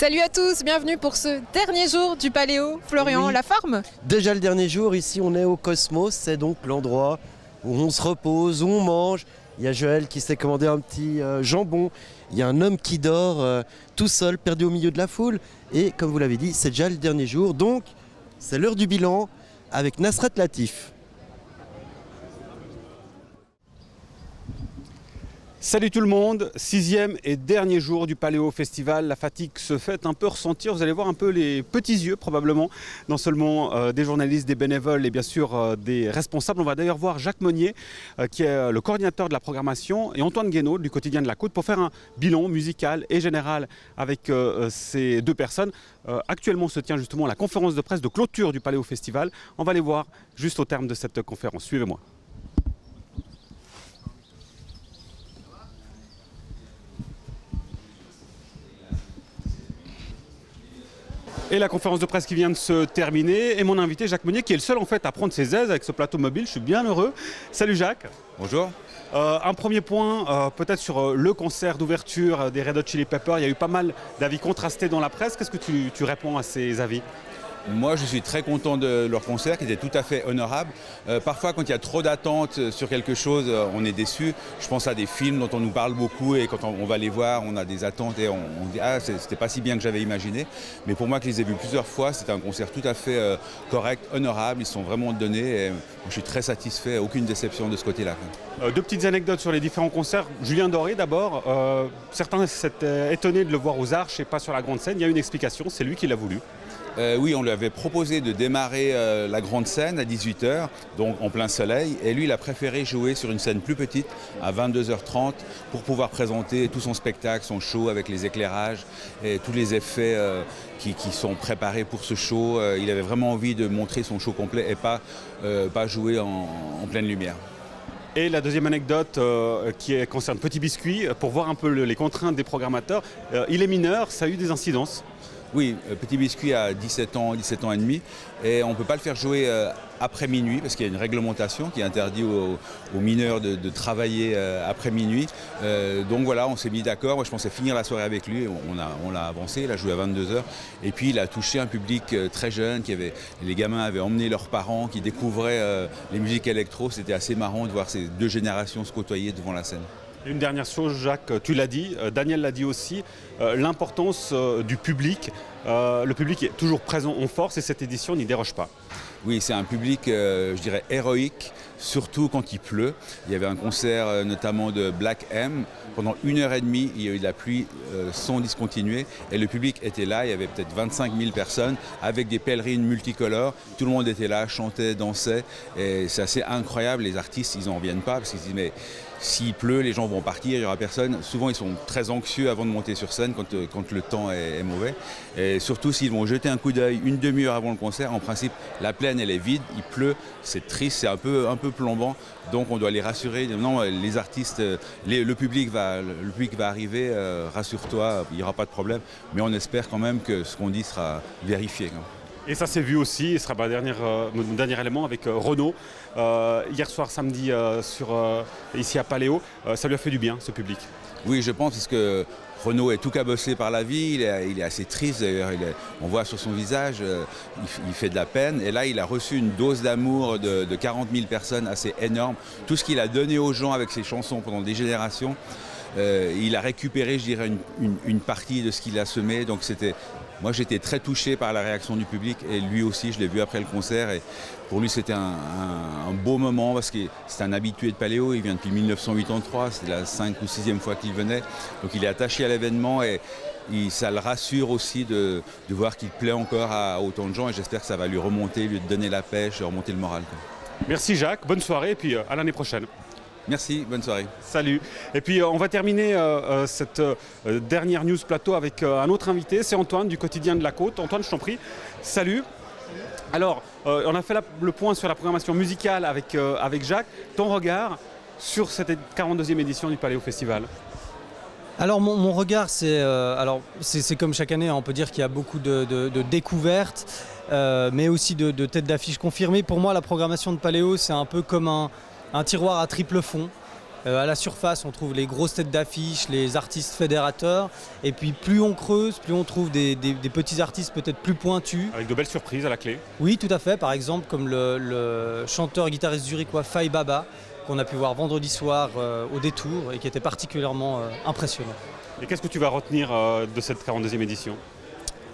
Salut à tous, bienvenue pour ce dernier jour du Paléo. Florian, Oui. la forme? Déjà le dernier jour, ici on est au Cosmos, c'est donc l'endroit où on se repose, où on mange. Il y a Joël qui s'est commandé un petit jambon. Il y a un homme qui dort tout seul, perdu au milieu de la foule. Et comme vous l'avez dit, c'est déjà le dernier jour. Donc c'est l'heure du bilan avec Nasrat Latif. Salut tout le monde, 6e et dernier jour du Paléo Festival. La fatigue se fait un peu ressentir, vous allez voir un peu les petits yeux probablement, non seulement des journalistes, des bénévoles et bien sûr des responsables. On va d'ailleurs voir Jacques Monnier qui est le coordinateur de la programmation et Antoine Guénaud du quotidien de la Côte pour faire un bilan musical et général avec ces deux personnes. Actuellement se tient justement la conférence de presse de clôture du Paléo Festival. On va les voir juste au terme de cette conférence. Suivez-moi. Et la conférence de presse qui vient de se terminer et mon invité Jacques Monnier qui est le seul en fait à prendre ses aises avec ce plateau mobile. Je suis bien heureux. Salut Jacques. Bonjour. Un premier point peut-être sur le concert d'ouverture des Red Hot Chili Peppers. Il y a eu pas mal d'avis contrastés dans la presse. Qu'est-ce que tu réponds à ces avis ? Moi, je suis très content de leur concert, qui était tout à fait honorable. Parfois, quand il y a trop d'attentes sur quelque chose, on est déçu. Je pense à des films dont on nous parle beaucoup et quand on va les voir, on a des attentes et on dit « Ah, c'était pas si bien que j'avais imaginé ». Mais pour moi, que je les ai vus plusieurs fois, c'était un concert tout à fait correct, honorable. Ils se sont vraiment donnés et je suis très satisfait. Aucune déception de ce côté-là. Deux petites anecdotes sur les différents concerts. Julien Doré d'abord. Certains s'étaient étonnés de le voir aux Arches et pas sur la grande scène. Il y a une explication, c'est lui qui l'a voulu. Oui, on lui avait proposé de démarrer la grande scène à 18h, donc en plein soleil. Et lui, il a préféré jouer sur une scène plus petite, à 22h30, pour pouvoir présenter tout son spectacle, son show avec les éclairages et tous les effets qui sont préparés pour ce show. Il avait vraiment envie de montrer son show complet et pas jouer en pleine lumière. Et la deuxième anecdote qui concerne Petit Biscuit, pour voir un peu les contraintes des programmateurs. Il est mineur, ça a eu des incidences. Oui, Petit Biscuit a 17 ans et demi, et on ne peut pas le faire jouer après minuit, parce qu'il y a une réglementation qui interdit aux mineurs de travailler après minuit. Donc voilà, on s'est mis d'accord. Moi, je pensais finir la soirée avec lui, on l'a avancé, il a joué à 22h. Et puis il a touché un public très jeune, les gamins avaient emmené leurs parents, qui découvraient les musiques électro. C'était assez marrant de voir ces deux générations se côtoyer devant la scène. Une dernière chose, Jacques, tu l'as dit, Daniel l'a dit aussi, l'importance du public. Le public est toujours présent en force et cette édition n'y déroge pas. Oui, c'est un public, je dirais, héroïque, surtout quand il pleut. Il y avait un concert notamment de Black M. Pendant 1h30, il y a eu de la pluie sans discontinuer. Et le public était là, il y avait peut-être 25 000 personnes avec des pèlerines multicolores. Tout le monde était là, chantait, dansait. Et c'est assez incroyable, les artistes, ils n'en reviennent pas parce qu'ils se disent mais s'il pleut, les gens vont partir, il n'y aura personne. Souvent, ils sont très anxieux avant de monter sur scène quand le temps est mauvais. Et surtout, s'ils vont jeter un coup d'œil une demi-heure avant le concert, en principe, la plaine, elle est vide, il pleut, c'est triste, c'est un peu plombant. Donc, on doit les rassurer. Non, les artistes, le public va arriver, rassure-toi, il n'y aura pas de problème. Mais on espère quand même que ce qu'on dit sera vérifié. Et ça s'est vu aussi, et ce sera mon dernier élément avec Renaud. Hier soir, samedi, ici à Paléo, ça lui a fait du bien, ce public. Oui, je pense, parce que Renaud est tout cabossé par la vie, il est assez triste, d'ailleurs, on voit sur son visage, il fait de la peine. Et là, il a reçu une dose d'amour de 40 000 personnes assez énorme. Tout ce qu'il a donné aux gens avec ses chansons pendant des générations, il a récupéré, je dirais, une partie de ce qu'il a semé. Donc moi, j'étais très touché par la réaction du public et lui aussi, je l'ai vu après le concert. Et pour lui, c'était un beau moment parce que c'est un habitué de Paléo. Il vient depuis 1983, c'est la 5e ou 6e fois qu'il venait. Donc il est attaché à l'événement et ça le rassure aussi de voir qu'il plaît encore à autant de gens. Et j'espère que ça va lui remonter, lui donner la pêche, remonter le moral. Merci Jacques, bonne soirée et puis à l'année prochaine. Merci, bonne soirée. Salut. Et puis on va terminer cette dernière news plateau avec un autre invité, c'est Antoine du quotidien de la Côte. Antoine, je t'en prie. Salut. Alors, on a fait le point sur la programmation musicale avec Jacques. Ton regard sur cette 42e édition du Paléo Festival ? Alors mon regard, c'est comme chaque année, on peut dire qu'il y a beaucoup de découvertes, mais aussi de têtes d'affiche confirmées. Pour moi, la programmation de Paléo, c'est un peu comme un tiroir à triple fond. À la surface, on trouve les grosses têtes d'affiche, les artistes fédérateurs. Et puis plus on creuse, plus on trouve des petits artistes peut-être plus pointus. Avec de belles surprises à la clé. Oui, tout à fait. Par exemple, comme le chanteur et guitariste zurichois Fai Baba, qu'on a pu voir vendredi soir au Détour et qui était particulièrement impressionnant. Et qu'est-ce que tu vas retenir de cette 42e édition ?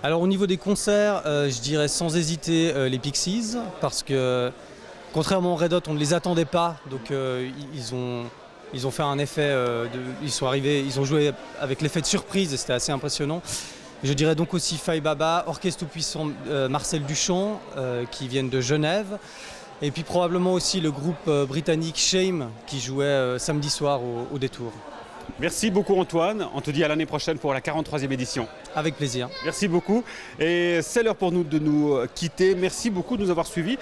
Alors au niveau des concerts, je dirais sans hésiter les Pixies, parce que contrairement aux Red Hot, on ne les attendait pas, donc ils ont fait un effet, ils sont arrivés, ils ont joué avec l'effet de surprise et c'était assez impressionnant. Je dirais donc aussi Fai Baba, Orchestre Tout-Puissant Marcel Duchamp, qui viennent de Genève. Et puis probablement aussi le groupe britannique Shame qui jouait samedi soir au Détour. Merci beaucoup Antoine, on te dit à l'année prochaine pour la 43e édition. Avec plaisir. Merci beaucoup et c'est l'heure pour nous de nous quitter. Merci beaucoup de nous avoir suivis,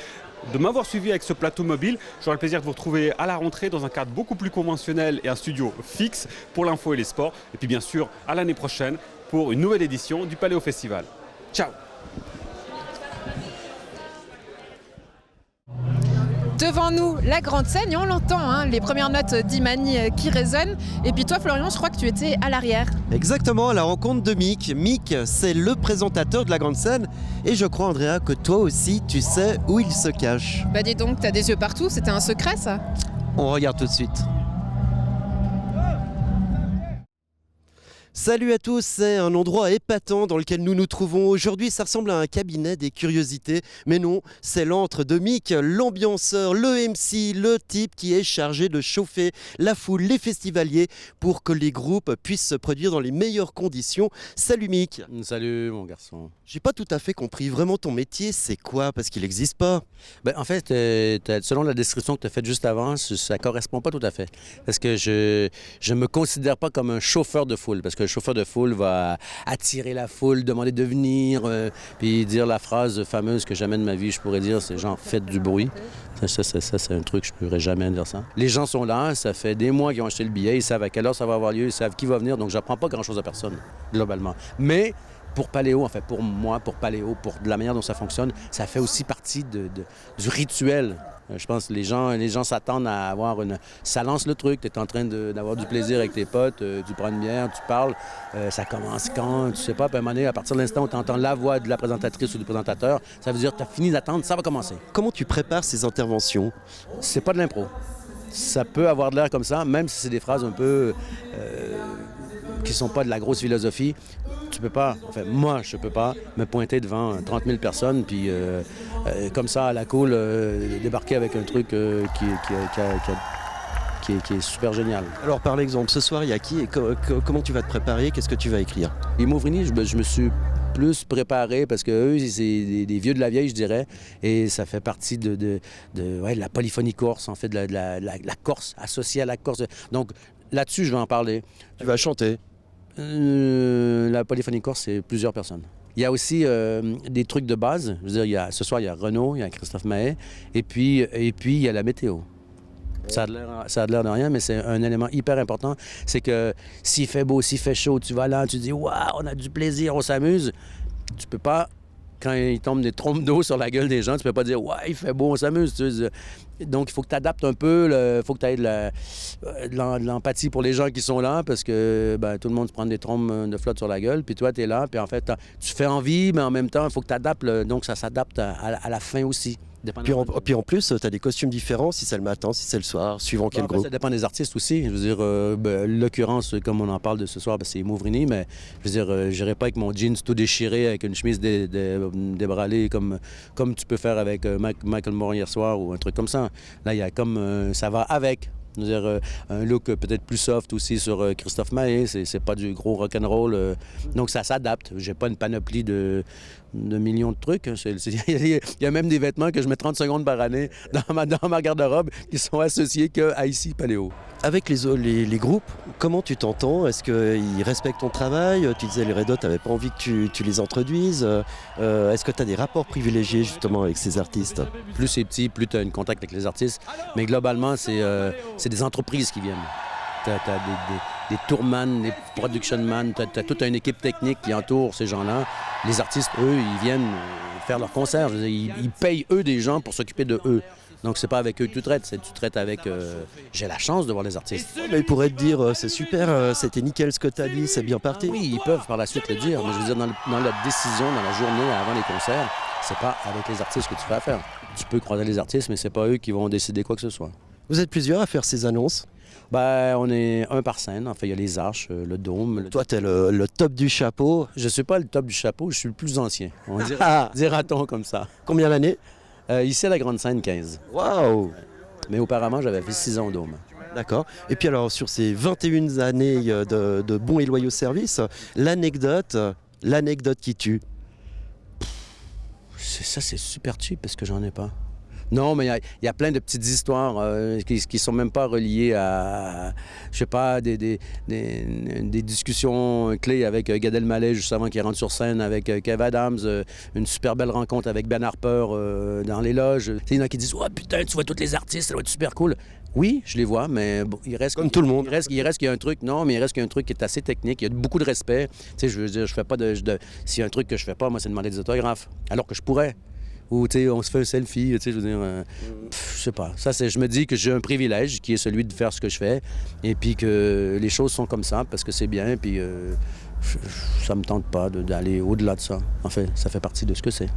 de m'avoir suivi avec ce plateau mobile. J'aurai le plaisir de vous retrouver à la rentrée dans un cadre beaucoup plus conventionnel et un studio fixe pour l'info et les sports. Et puis bien sûr à l'année prochaine pour une nouvelle édition du Paléo Festival. Ciao. Devant nous, la grande scène, et on l'entend, hein, les premières notes d'Imani qui résonnent. Et puis toi, Florian, je crois que tu étais à l'arrière. Exactement, à la rencontre de Mick. Mick, c'est le présentateur de la grande scène. Et je crois, Andrea, que toi aussi, tu sais où il se cache. Bah dis donc, t'as des yeux partout, c'était un secret ça? On regarde tout de suite. Salut à tous, c'est un endroit épatant dans lequel nous nous trouvons aujourd'hui. Ça ressemble à un cabinet des curiosités, mais non, c'est l'antre de Mick, l'ambianceur, le MC, le type qui est chargé de chauffer la foule, les festivaliers, pour que les groupes puissent se produire dans les meilleures conditions. Salut Mick. Salut mon garçon. J'ai pas tout à fait compris, vraiment ton métier c'est quoi? Parce qu'il n'existe pas. En fait, selon la description que tu as faite juste avant, ça correspond pas tout à fait. Parce que je me considère pas comme un chauffeur de foule, parce que le chauffeur de foule va attirer la foule, demander de venir, puis dire la phrase fameuse que jamais de ma vie je pourrais dire, c'est genre « faites du bruit ». Ça, c'est un truc, je ne pourrais jamais dire ça. Les gens sont là, ça fait des mois qu'ils ont acheté le billet, ils savent à quelle heure ça va avoir lieu, ils savent qui va venir, donc j'apprends pas grand-chose à personne, globalement. Mais pour Paléo, en fait, pour moi, pour Paléo, pour de la manière dont ça fonctionne, ça fait aussi partie du rituel. Je pense que les gens s'attendent à avoir une... Ça lance le truc, tu es en train d'avoir du plaisir avec tes potes, tu prends une bière, tu parles, ça commence quand, tu sais pas, puis à un moment donné, à partir de l'instant où tu entends la voix de la présentatrice ou du présentateur, ça veut dire que tu as fini d'attendre, ça va commencer. Comment tu prépares ces interventions? C'est pas de l'impro. Ça peut avoir de l'air comme ça, même si c'est des phrases un peu qui sont pas de la grosse philosophie. Tu peux pas, enfin moi je peux pas me pointer devant 30 000 personnes puis comme ça à la cool débarquer avec un truc qui est super génial. Alors par exemple, ce soir il y a qui et comment tu vas te préparer? Qu'est-ce que tu vas écrire? Les Mauvrini, je me suis plus préparé parce que eux c'est des vieux de la vieille, je dirais, et ça fait partie de la polyphonie corse, en fait, de la Corse, associée à la Corse. Donc là-dessus je vais en parler. Tu vas chanter? La polyphonie corse, c'est plusieurs personnes. Il y a aussi des trucs de base. Je veux dire, ce soir, il y a Renaud, il y a Christophe Maé, et puis il y a la météo. Ça a l'air de rien, mais c'est un élément hyper important. C'est que s'il fait beau, s'il fait chaud, tu vas là, tu dis « Waouh, on a du plaisir, on s'amuse ». Tu peux pas, quand il tombe des trompes d'eau sur la gueule des gens, tu peux pas dire « Ouais, il fait beau, on s'amuse ». Donc, il faut que tu adaptes un peu, il faut que tu aies de l'empathie pour les gens qui sont là, parce que tout le monde se prend des trompes de flotte sur la gueule, puis toi, tu es là, puis en fait, tu fais envie, mais en même temps, il faut que tu adaptes, donc ça s'adapte à la fin aussi. Puis en plus, tu as des costumes différents, si c'est le matin, si c'est le soir, suivant quel groupe. Ça dépend des artistes aussi. Je veux dire, l'occurrence, comme on en parle de ce soir, c'est Mauvrini, mais je veux dire, j'irai pas avec mon jeans tout déchiré, avec une chemise débralée, comme tu peux faire avec Michael Moore hier soir ou un truc comme ça. Là, il y a comme... ça va avec. Je veux dire, un look peut-être plus soft aussi sur Christophe Maé, c'est pas du gros rock'n'roll. Donc ça s'adapte. J'ai pas une panoplie de millions de trucs. Il y a même des vêtements que je mets 30 secondes par année dans ma garde-robe qui sont associés qu'à ici Paléo. Avec les groupes, comment tu t'entends? Est-ce qu'ils respectent ton travail? Tu disais les Red Hot, tu n'avais pas envie que tu les introduises. Est-ce que tu as des rapports privilégiés justement avec ces artistes? Plus c'est petit, plus tu as un contact avec les artistes. Mais globalement, c'est des entreprises qui viennent. Tu as des tourman, des production man, tu as toute une équipe technique qui entoure ces gens-là. Les artistes, eux, ils viennent faire leurs concerts. Ils payent, eux, des gens pour s'occuper de eux. Donc c'est pas avec eux que tu traites, tu traites avec... j'ai la chance de voir les artistes. Mais ils pourraient te dire c'est super, c'était nickel ce que tu as dit, c'est bien parti. Oui, ils peuvent par la suite le dire, mais je veux dire, dans la décision, dans la journée, avant les concerts, c'est pas avec les artistes que tu fais affaire. Tu peux croiser les artistes, mais c'est pas eux qui vont décider quoi que ce soit. Vous êtes plusieurs à faire ces annonces. Ben, on est un par scène. Enfin, il y a les arches, le dôme. Toi, t'es le top du chapeau. Je suis pas le top du chapeau, je suis le plus ancien. On Ah. dira-t-on comme ça. Combien d'années? Ici, à la Grande Scène, 15. Waouh! Mais auparavant, j'avais fait 6 ans au dôme. D'accord. Et puis alors, sur ces 21 années de bons et loyaux services, l'anecdote qui tue. Ça, c'est super cheap parce que j'en ai pas. Non, mais il y a plein de petites histoires qui sont même pas reliées à, je sais pas, des discussions clés avec Gad Elmaleh juste avant qu'il rentre sur scène, avec Kev Adams, une super belle rencontre avec Ben Harper dans les loges. Il y en a qui disent « Oh putain, tu vois tous les artistes, ça doit être super cool ». Oui, je les vois, mais bon, il reste... Comme tout le monde. Il reste qu'il y a un truc, non, mais il reste qu'il y a un truc qui est assez technique, il y a beaucoup de respect. Tu sais, je veux dire, je fais pas s'il y a un truc que je fais pas, moi, c'est demander des autographes, alors que je pourrais. Ou, tu sais, on se fait un selfie, tu sais, je veux dire... je sais pas. Ça, je me dis que j'ai un privilège qui est celui de faire ce que je fais, et puis que les choses sont comme ça, parce que c'est bien, et puis ça me tente pas d'aller au-delà de ça. En fait, ça fait partie de ce que c'est.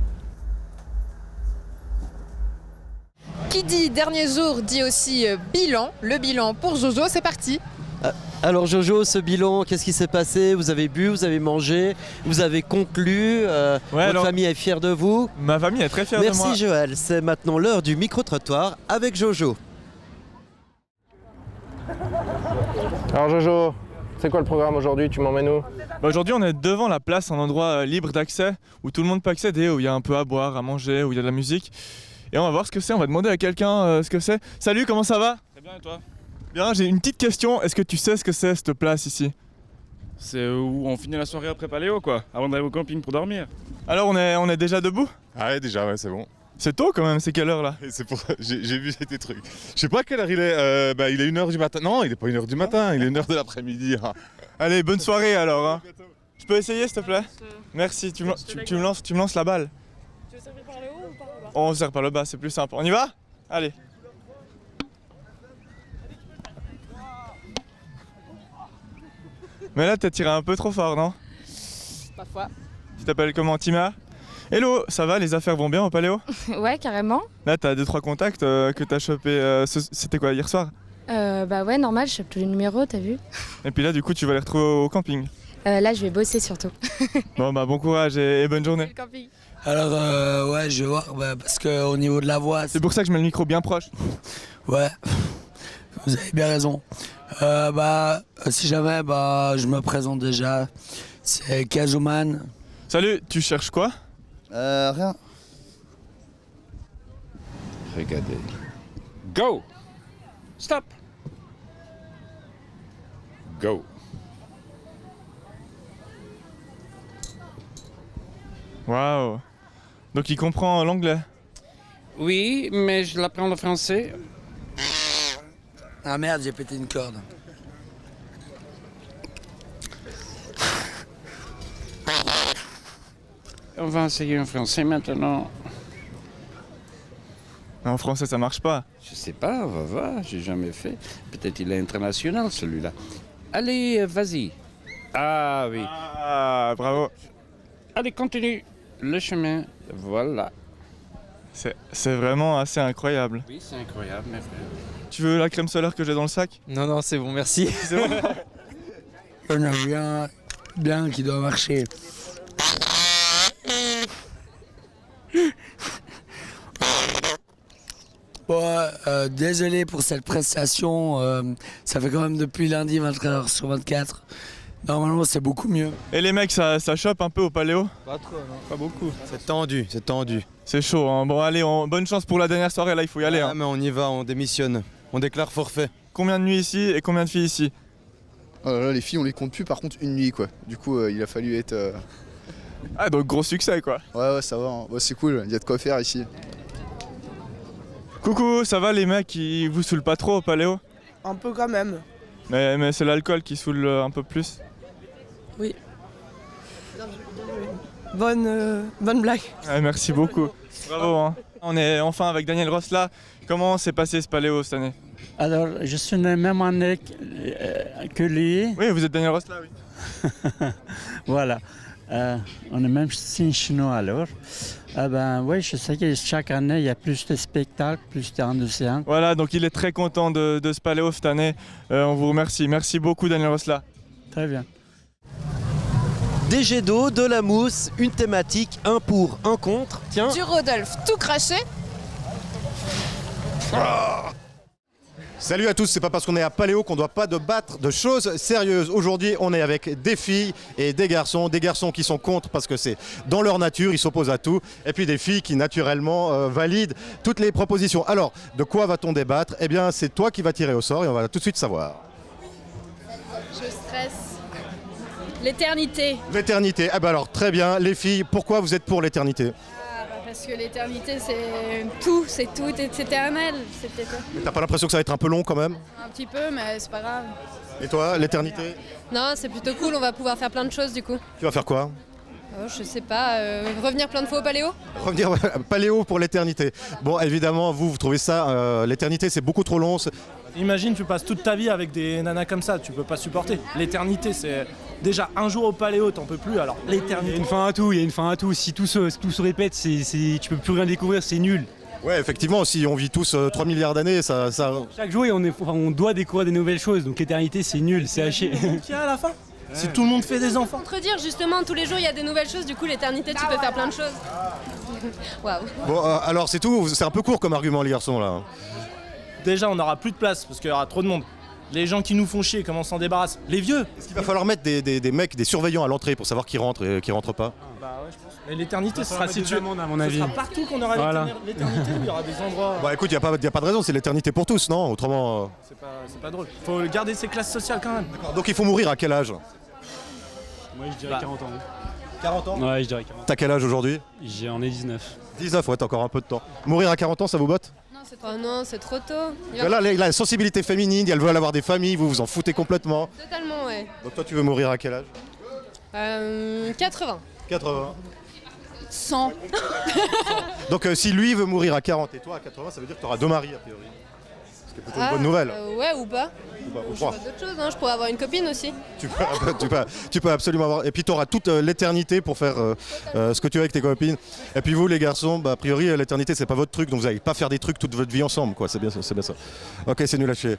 Qui dit dernier jour dit aussi bilan. Le bilan pour Jojo, c'est parti. Alors Jojo, ce bilan, qu'est-ce qui s'est passé? Vous avez bu, vous avez mangé, vous avez conclu, votre famille est fière de vous. Ma famille est très fière de moi. Merci Joël, c'est maintenant l'heure du micro-trottoir avec Jojo. Alors Jojo, c'est quoi le programme aujourd'hui? Tu m'emmènes où? Aujourd'hui, on est devant la place, un endroit libre d'accès où tout le monde peut accéder, où il y a un peu à boire, à manger, où il y a de la musique. Et on va voir ce que c'est, on va demander à quelqu'un ce que c'est. Salut, comment ça va? Très bien, et toi? Bien, j'ai une petite question. Est-ce que tu sais ce que c'est cette place ici? C'est où on finit la soirée après Paléo, quoi, avant d'aller au camping pour dormir. Alors, on est déjà debout? Ah ouais, déjà, ouais, c'est bon. C'est tôt quand même, c'est quelle heure là? Et c'est pour... j'ai vu tes trucs. Je sais pas à quelle heure il est. Il est 1h du matin. Non, il est pas 1h du matin, il est 1h de l'après-midi. Hein. Allez, bonne soirée alors. Hein. Je peux essayer s'il te plaît? Merci, tu me lances la balle. Tu veux servir par le haut ou par le bas? On sert par le bas, c'est plus simple. On y va? Allez. Mais là, t'as tiré un peu trop fort, non? Parfois. Tu t'appelles comment, Tima? Hello, ça va, les affaires vont bien au Paléo? Ouais, carrément. Là, t'as 2-3 contacts que t'as chopé. C'était quoi, hier soir? Bah ouais, normal, je chope tous les numéros, t'as vu? Et puis là, du coup, tu vas les retrouver au camping. Là, je vais bosser surtout. Bon, bah, bon courage et bonne journée. Le camping. Alors, ouais, je vais voir, parce qu'au niveau de la voix... C'est pour ça que je mets le micro bien proche. Ouais, vous avez bien raison. Si jamais, je me présente déjà. C'est Kazuman. Salut, tu cherches quoi? Rien. Regardez. Go! Stop! Go! Waouh! Donc il comprend l'anglais? Oui, mais je l'apprends le français. Ah merde, j'ai pété une corde. On va essayer en français maintenant. En français, ça marche pas. Je sais pas, on va voir, j'ai jamais fait. Peut-être il est international celui-là. Allez, vas-y. Ah oui. Ah, bravo. Allez, continue. Le chemin, voilà. C'est vraiment assez incroyable. Oui, c'est incroyable, mes frères. Tu veux la crème solaire que j'ai dans le sac? Non, c'est bon, merci. C'est bon. Il y en a bien qui doit marcher. Désolé pour cette prestation, ça fait quand même depuis lundi 24h sur 24. Normalement c'est beaucoup mieux. Et les mecs, ça chope un peu au Paléo? Pas trop, non. Pas beaucoup. C'est tendu. C'est chaud, hein. Bon allez, bonne chance pour la dernière soirée, là il faut y aller. Hein. Mais on y va, on démissionne. On déclare forfait. Combien de nuits ici et combien de filles ici? Oh là là, les filles on les compte plus, par contre une nuit quoi. Du coup il a fallu être... Ah donc gros succès quoi. Ouais ça va, hein. Ouais, c'est cool, il y a de quoi faire ici. Coucou, ça va les mecs, ils vous saoulent pas trop au Paléo? Un peu quand même. Mais c'est l'alcool qui saoule un peu plus. Oui. Bonne blague. Ouais, merci beaucoup. Bravo hein. On est enfin avec Daniel Rosla. Comment s'est passé ce paléo cette année? Alors, je suis né même année que lui. Oui, vous êtes Daniel Rosla, oui. Voilà. On est même signe chinois alors. Oui, je sais que chaque année, il y a plus de spectacles, plus d'océans. Voilà, donc il est très content de ce paléo cette année. On vous remercie. Merci beaucoup, Daniel Rosla. Très bien. Des jets d'eau, de la mousse, une thématique, un pour, un contre. Tiens. Du Rodolphe tout craché. Salut à tous, c'est pas parce qu'on est à Paléo qu'on doit pas débattre de choses sérieuses. Aujourd'hui, on est avec des filles et des garçons qui sont contre parce que c'est dans leur nature, ils s'opposent à tout, et puis des filles qui naturellement valident toutes les propositions. Alors, de quoi va-t-on débattre? Eh bien, c'est toi qui vas tirer au sort et on va tout de suite savoir. Je stresse. L'éternité. L'éternité, eh ben alors très bien, les filles, pourquoi vous êtes pour l'éternité? Parce que l'éternité, c'est tout, c'est éternel. T'as pas l'impression que ça va être un peu long quand même? Un petit peu, mais c'est pas grave. Et toi, l'éternité? Non, c'est plutôt cool, on va pouvoir faire plein de choses du coup. Tu vas faire quoi? Je sais pas, revenir plein de fois au Paléo? Revenir Paléo pour l'éternité. Bon, évidemment, vous trouvez ça, l'éternité c'est beaucoup trop long. Imagine, tu passes toute ta vie avec des nanas comme ça, tu peux pas supporter. L'éternité, c'est déjà un jour au Paléo, t'en peux plus, alors l'éternité. Il y a une fin à tout, si tout se répète, tu peux plus rien découvrir, c'est nul. Ouais, effectivement, si on vit tous 3 milliards d'années, ça... Chaque jour, on doit découvrir des nouvelles choses, donc l'éternité, c'est nul, c'est haché. Tiens, à la fin, si tout le monde fait des enfants. Contredire, justement, tous les jours, il y a des nouvelles choses, du coup, l'éternité, tu peux faire plein de choses. Waouh. Bon, alors c'est tout, c'est un peu court comme argument, les garçons, là. Déjà, on n'aura plus de place, parce qu'il y aura trop de monde. Les gens qui nous font chier, comment on s'en débarrasse? Les vieux. Est-ce qu'il va falloir mettre des mecs, des surveillants à l'entrée pour savoir qui rentre et qui rentre pas? Bah ouais, je pense. Et l'éternité, ce sera situé, à mon avis. Ce sera partout qu'on aura l'éternité, il y aura des endroits... Bah écoute, il n'y a pas de raison, c'est l'éternité pour tous, non? Autrement... C'est pas drôle. Faut garder ses classes sociales quand même. D'accord, donc il faut mourir à quel âge? Moi, je dirais 40 ans. 40 ans? Ouais, je dirais 40 ans. T'as quel âge aujourd'hui? J'en ai 19. 19, ouais, t'as encore un peu de temps. Mourir à 40 ans, ça vous botte? Non, c'est trop tôt. Là, la sensibilité féminine, elles veulent avoir des familles, vous vous en foutez complètement. Totalement, ouais. Donc toi, tu veux mourir à quel âge? 80. 80. 100. Donc si lui veut mourir à 40 et toi à 80, ça veut dire que tu auras 2 maris a priori. Ce qui est plutôt une bonne nouvelle. Ouais, ou pas. Ou Je vois d'autres choses, hein. Je pourrais avoir une copine aussi. Tu peux absolument avoir. Et puis tu auras toute l'éternité pour faire ce que tu veux avec tes copines. Et puis vous les garçons, a priori l'éternité c'est pas votre truc, donc vous n'allez pas faire des trucs toute votre vie ensemble, quoi. C'est bien ça. Ok, c'est nul à chier.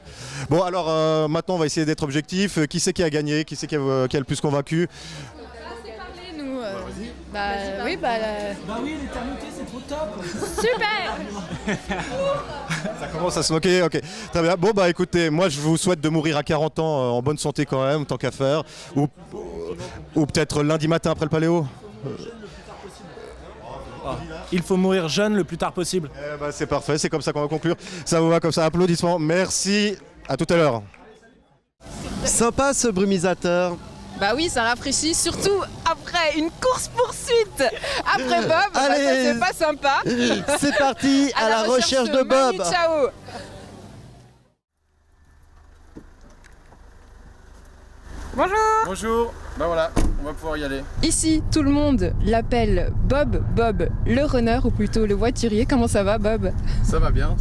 Bon alors maintenant on va essayer d'être objectif. Qui c'est qui a gagné? Qui c'est qui a le plus convaincu? Oui, l'éternité, c'est trop top. Super. Ça commence à se moquer, ok. Très bien. Bon, écoutez, moi je vous souhaite de mourir à 40 ans en bonne santé quand même, tant qu'à faire. Ou peut-être lundi matin après le Paléo. Il faut mourir jeune le plus tard possible. C'est parfait, c'est comme ça qu'on va conclure. Ça vous va comme ça, applaudissements. Merci, à tout à l'heure. Sympa ce brumisateur. Bah oui, ça rafraîchit, surtout après une course-poursuite. Après Bob, Allez, ça c'est pas sympa. C'est parti à la recherche de Bob. Manu Chao. Bonjour. Bonjour, voilà, on va pouvoir y aller. Ici, tout le monde l'appelle Bob, le runner, ou plutôt le voiturier. Comment ça va, Bob? Ça va bien.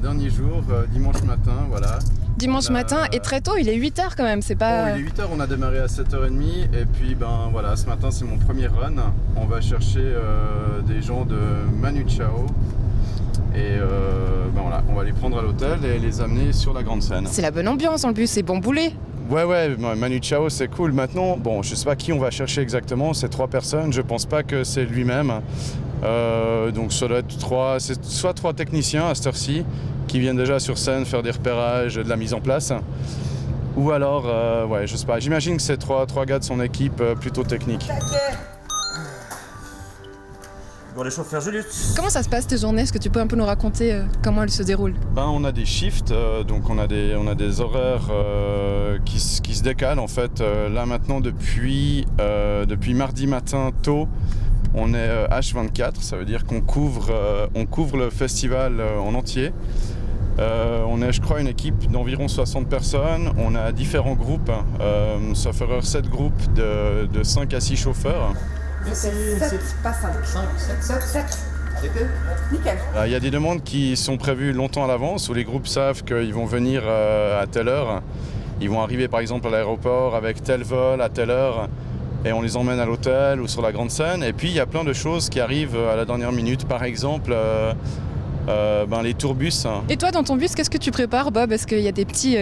Dernier jour, dimanche matin, voilà. Dimanche matin, et très tôt, il est 8h quand même, c'est pas... il est 8h, on a démarré à 7h30, et puis voilà, ce matin c'est mon premier run. On va chercher des gens de Manu Chao. Et voilà, on va les prendre à l'hôtel et les amener sur la grande scène. C'est la bonne ambiance en plus, c'est bon boulet. Ouais, Manu Chao c'est cool. Maintenant, je sais pas qui on va chercher exactement, c'est 3 personnes, je pense pas que c'est lui-même. Donc ça doit être soit 3 techniciens à cette heure-ci qui viennent déjà sur scène faire des repérages, de la mise en place. Ou alors, je sais pas, j'imagine que c'est 3 gars de son équipe plutôt technique. Bon, les chauffeurs Julius. Comment ça se passe tes journées? Est-ce que tu peux un peu nous raconter comment elles se déroulent? On a des shifts, donc on a des horaires qui se décalent en fait. Là maintenant depuis mardi matin tôt, on est H24, ça veut dire qu'on couvre le festival en entier. On est, je crois, une équipe d'environ 60 personnes. On a différents groupes, ça fera 7 groupes de 5 à 6 chauffeurs. C'est 7, pas 5. 7. Nickel. Il y a des demandes qui sont prévues longtemps à l'avance, où les groupes savent qu'ils vont venir à telle heure. Ils vont arriver par exemple à l'aéroport avec tel vol à telle heure et on les emmène à l'hôtel ou sur la grande scène. Et puis il y a plein de choses qui arrivent à la dernière minute. Par exemple, les tourbus. Et toi, dans ton bus, qu'est-ce que tu prépares, Bob? Est-ce qu'il y a des petits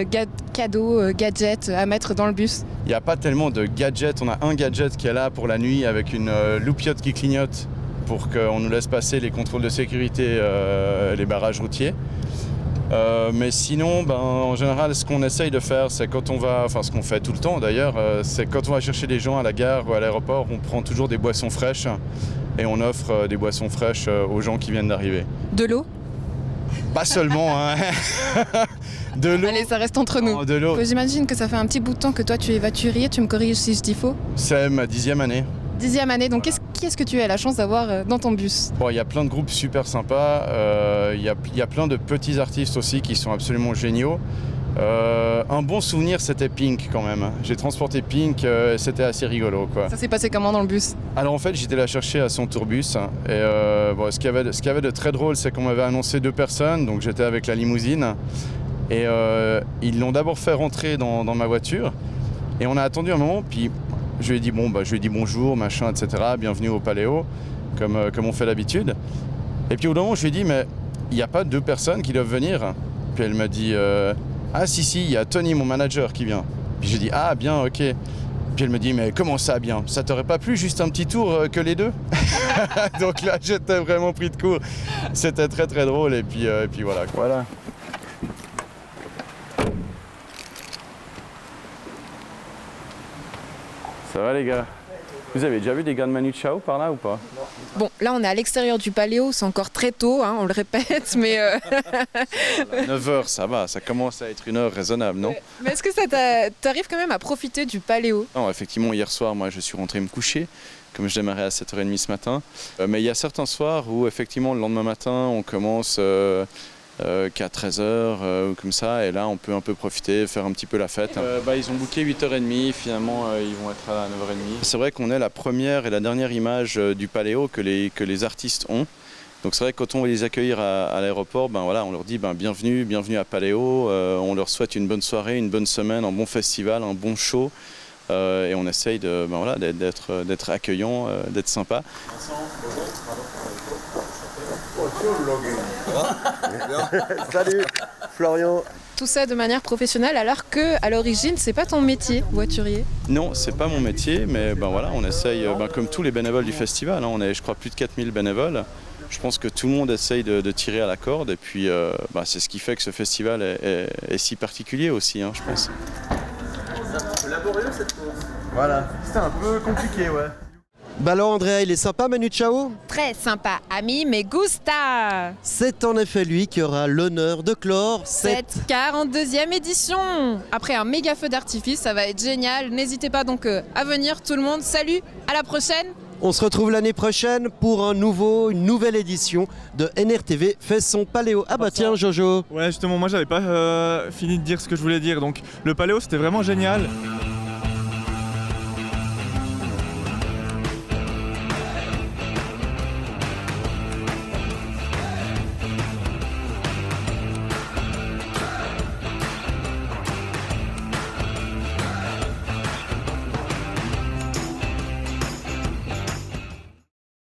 cadeaux, gadgets à mettre dans le bus? Il n'y a pas tellement de gadgets. On a un gadget qui est là pour la nuit avec une loupiote qui clignote pour qu'on nous laisse passer les contrôles de sécurité, les barrages routiers. Mais sinon, en général, ce qu'on essaye de faire, c'est quand on va, enfin ce qu'on fait tout le temps d'ailleurs, c'est quand on va chercher des gens à la gare ou à l'aéroport, on prend toujours des boissons fraîches et on offre des boissons fraîches aux gens qui viennent d'arriver. De l'eau? Pas seulement, hein. De l'eau. Allez, ça reste entre nous. De l'eau. J'imagine que ça fait un petit bout de temps que toi tu es voiturier, tu me corriges si je dis faux. C'est ma 10e année. 10e année, donc qui est-ce que tu as la chance d'avoir dans ton bus? Bon, il y a plein de groupes super sympas, il y a plein de petits artistes aussi qui sont absolument géniaux. Un bon souvenir, c'était Pink quand même. J'ai transporté Pink, c'était assez rigolo, quoi. Ça s'est passé comment dans le bus? Alors en fait, j'étais la chercher à son tourbus et ce qu'il y avait de très drôle, c'est qu'on m'avait annoncé 2 personnes, donc j'étais avec la limousine et ils l'ont d'abord fait rentrer dans ma voiture et on a attendu un moment, puis je lui ai dit bonjour, machin, etc. Bienvenue au Paléo, comme on fait d'habitude. Et puis au bout d'un moment, je lui ai dit mais il n'y a pas 2 personnes qui doivent venir. Puis elle m'a dit ah si, il y a Tony, mon manager, qui vient. Puis j'ai dit ah bien, ok. Puis elle me dit mais comment ça bien? Ça t'aurait pas plu juste un petit tour que les 2? Donc là j'étais vraiment pris de court. C'était très très drôle et puis voilà. Voilà. Ça va les gars? Vous avez déjà vu des gars de Manu Chao par là ou pas? Bon, là on est à l'extérieur du Paléo, c'est encore très tôt, hein, on le répète, mais... 9h, ça va, ça commence à être une heure raisonnable, non? Mais est-ce que ça t'arrive quand même à profiter du Paléo? Non, effectivement, hier soir, moi je suis rentré me coucher, comme je démarrais à 7h30 ce matin. Mais il y a certains soirs où effectivement le lendemain matin, on commence... qu'à 13h ou comme ça, et là on peut un peu profiter, faire un petit peu la fête. Ils ont booké 8h30, finalement ils vont être à 9h30. C'est vrai qu'on est la première et la dernière image du Paléo que les artistes ont. Donc c'est vrai que quand on va les accueillir à l'aéroport, on leur dit bienvenue à Paléo, on leur souhaite une bonne soirée, une bonne semaine, un bon festival, un bon show. Et on essaye d'être accueillant, d'être sympa. Salut Florian. Tout ça de manière professionnelle alors que à l'origine c'est pas ton métier, voiturier. Non, c'est pas mon métier, mais on essaye, comme tous les bénévoles du festival, hein, on est je crois plus de 4000 bénévoles. Je pense que tout le monde essaye de tirer à la corde et puis c'est ce qui fait que ce festival est si particulier aussi, hein, je pense. C'est un peu laborieux cette course. Voilà, c'était un peu compliqué, ouais. Bah alors Andrea, il est sympa Manu Chao? Très sympa, ami, mais gusta. C'est en effet lui qui aura l'honneur de clore cette 42e édition. Après un méga feu d'artifice, ça va être génial. N'hésitez pas donc à venir tout le monde. Salut, à la prochaine. On se retrouve l'année prochaine pour une nouvelle édition de NRTV fait son Paléo. Ah bah tiens Jojo. Ouais justement, moi j'avais pas fini de dire ce que je voulais dire. Donc le Paléo c'était vraiment génial.